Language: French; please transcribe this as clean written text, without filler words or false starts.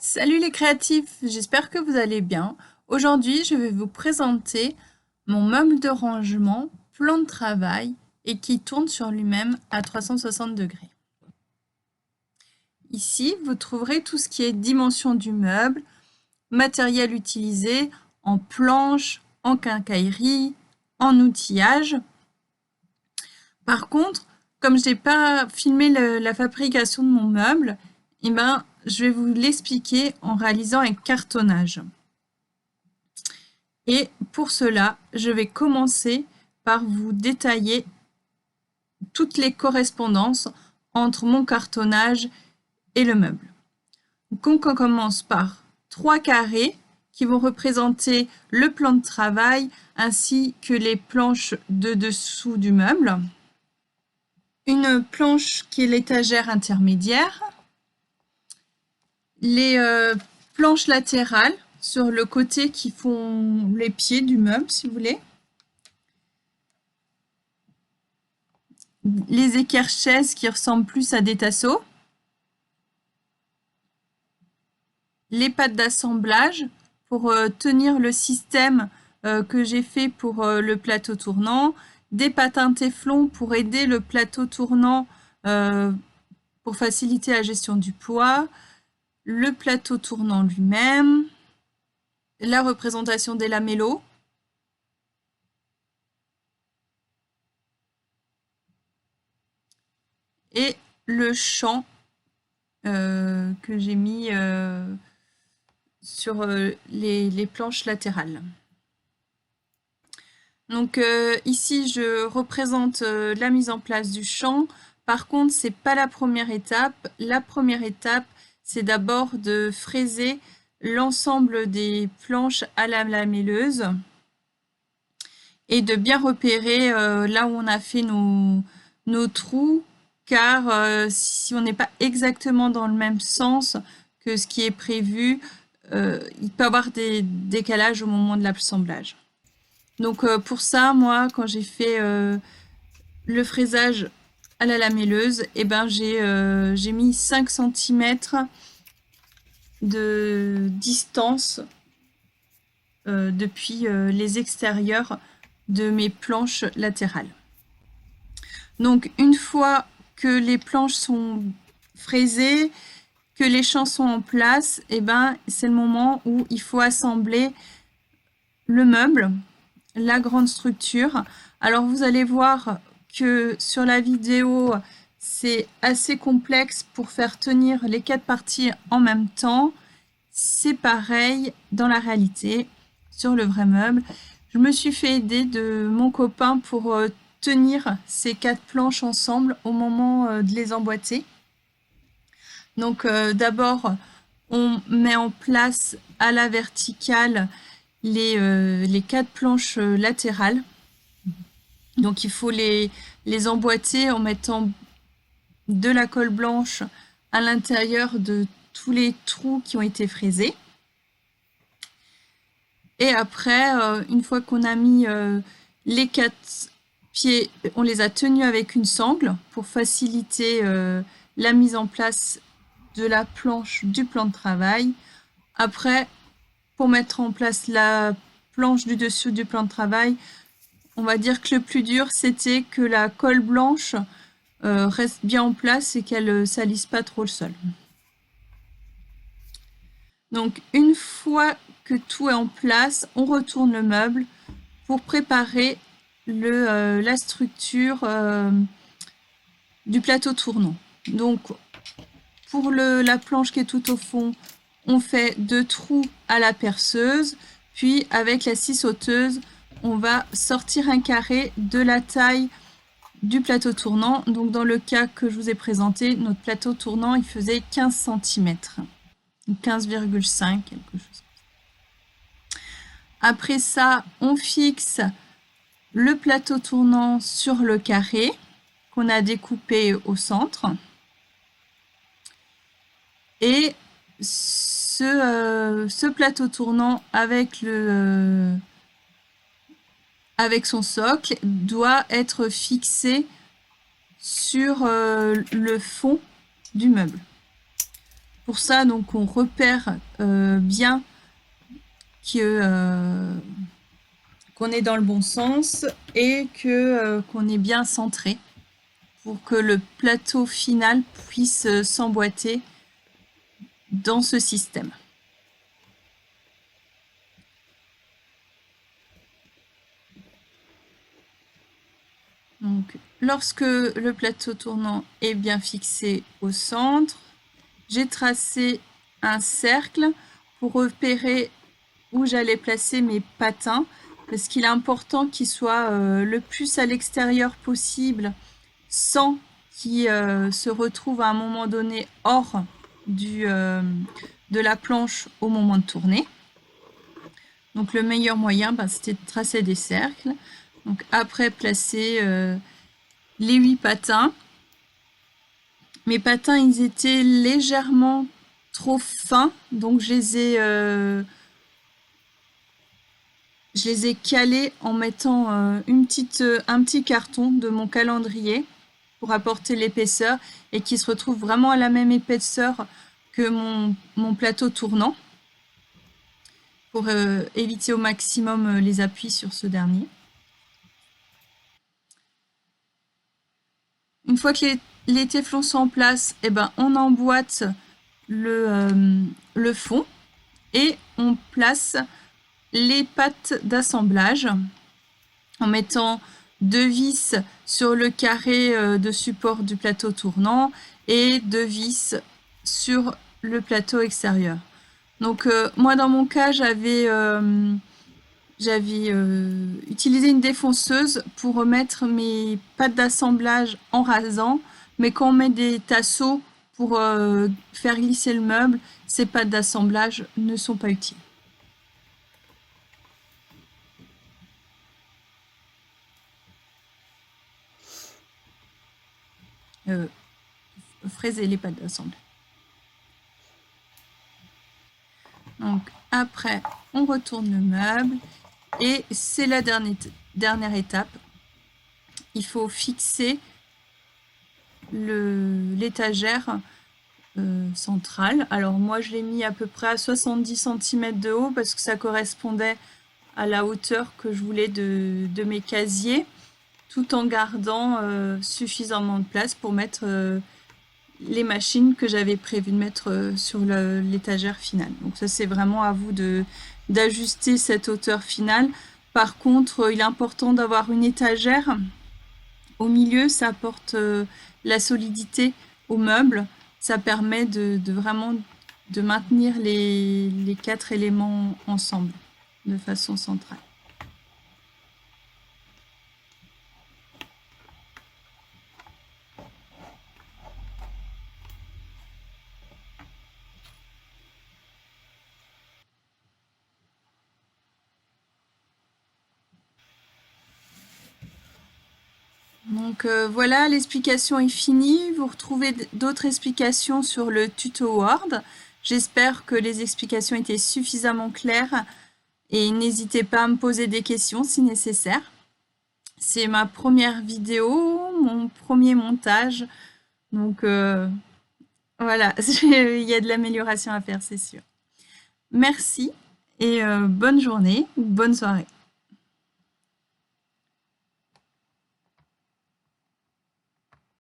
Salut les créatifs, j'espère que vous allez bien. Aujourd'hui, je vais vous présenter mon meuble de rangement, plan de travail et qui tourne sur lui-même à 360 degrés. Ici, vous trouverez tout ce qui est dimension du meuble, matériel utilisé en planche, en quincaillerie, en outillage. Par contre, comme je n'ai pas filmé la fabrication de mon meuble, je vais vous l'expliquer en réalisant un cartonnage. Et pour cela, je vais commencer par vous détailler toutes les correspondances entre mon cartonnage et le meuble. Donc on commence par 3 carrés qui vont représenter le plan de travail ainsi que les planches de dessous du meuble. Une planche qui est l'étagère intermédiaire. Les planches latérales sur le côté qui font les pieds du meuble, si vous voulez. Les équerres-chaises qui ressemblent plus à des tasseaux. Les pattes d'assemblage pour tenir le système que j'ai fait pour le plateau tournant. Des patins téflon pour aider le plateau tournant pour faciliter la gestion du poids. Le plateau tournant lui-même. La représentation des lamellos. Et le champ que j'ai mis sur les planches latérales. Donc ici, je représente la mise en place du champ. Par contre, ce n'est pas la première étape. La première étape, c'est d'abord de fraiser l'ensemble des planches à la lamelleuse et de bien repérer là où on a fait nos trous, car si on n'est pas exactement dans le même sens que ce qui est prévu, il peut y avoir des décalages au moment de l'assemblage. Donc pour ça, moi, quand j'ai fait le fraisage à la lamelleuse, j'ai mis 5 cm de distance depuis les extérieurs de mes planches latérales. Donc une fois que les planches sont fraisées, que les champs sont en place, c'est le moment où il faut assembler le meuble, la grande structure. Alors vous allez voir que sur la vidéo, c'est assez complexe pour faire tenir les 4 parties en même temps. C'est pareil dans la réalité, sur le vrai meuble. Je me suis fait aider de mon copain pour tenir ces 4 planches ensemble au moment de les emboîter. Donc d'abord, on met en place à la verticale les 4 planches latérales. Donc il faut les emboîter en mettant de la colle blanche à l'intérieur de tous les trous qui ont été fraisés. Et après, une fois qu'on a mis les 4 pieds, on les a tenus avec une sangle pour faciliter la mise en place de la planche du plan de travail. Après, pour mettre en place la planche du dessus du plan de travail, on va dire que le plus dur, c'était que la colle blanche reste bien en place et qu'elle ne salisse pas trop le sol. Donc, une fois que tout est en place, on retourne le meuble pour préparer la structure du plateau tournant. Donc, pour la planche qui est tout au fond, on fait 2 trous à la perceuse, puis avec la scie sauteuse, on va sortir un carré de la taille du plateau tournant. Donc dans le cas que je vous ai présenté, notre plateau tournant, il faisait 15 cm. 15,5, quelque chose. Après ça, on fixe le plateau tournant sur le carré qu'on a découpé au centre. Et ce plateau tournant avec son socle doit être fixé sur le fond du meuble. Pour ça, donc, on repère bien qu'on est dans le bon sens et qu'on est bien centré pour que le plateau final puisse s'emboîter dans ce système. Donc, lorsque le plateau tournant est bien fixé au centre, j'ai tracé un cercle pour repérer où j'allais placer mes patins, parce qu'il est important qu'ils soient le plus à l'extérieur possible, sans qu'ils se retrouvent à un moment donné hors de la planche au moment de tourner. Donc le meilleur moyen, c'était de tracer des cercles. Donc après, placer les 8 patins. Mes patins, ils étaient légèrement trop fins, donc je les ai calés en mettant un petit carton de mon calendrier pour apporter l'épaisseur et qui se retrouve vraiment à la même épaisseur que mon plateau tournant pour éviter au maximum les appuis sur ce dernier. Une fois que les téflons sont en place, on emboîte le fond et on place les pattes d'assemblage en mettant 2 vis sur le carré de support du plateau tournant et 2 vis sur le plateau extérieur. Donc moi dans mon cas j'avais utilisé une défonceuse pour remettre mes pattes d'assemblage en rasant, mais quand on met des tasseaux pour faire glisser le meuble, ces pattes d'assemblage ne sont pas utiles. Fraiser les pattes d'assemblage. Donc après, on retourne le meuble et c'est la dernière étape. Il faut fixer l'étagère centrale. Alors moi, je l'ai mis à peu près à 70 cm de haut parce que ça correspondait à la hauteur que je voulais de mes casiers, tout en gardant suffisamment de place pour mettre les machines que j'avais prévu de mettre sur l'étagère finale. Donc ça, c'est vraiment à vous d'ajuster cette hauteur finale. Par contre, il est important d'avoir une étagère au milieu, ça apporte la solidité au meuble. Ça permet vraiment de maintenir les 4 éléments ensemble de façon centrale. Donc voilà, l'explication est finie. Vous retrouvez d'autres explications sur le tuto Word. J'espère que les explications étaient suffisamment claires et n'hésitez pas à me poser des questions si nécessaire. C'est ma première vidéo, mon premier montage. Donc voilà, il y a de l'amélioration à faire, c'est sûr. Merci et bonne journée ou bonne soirée.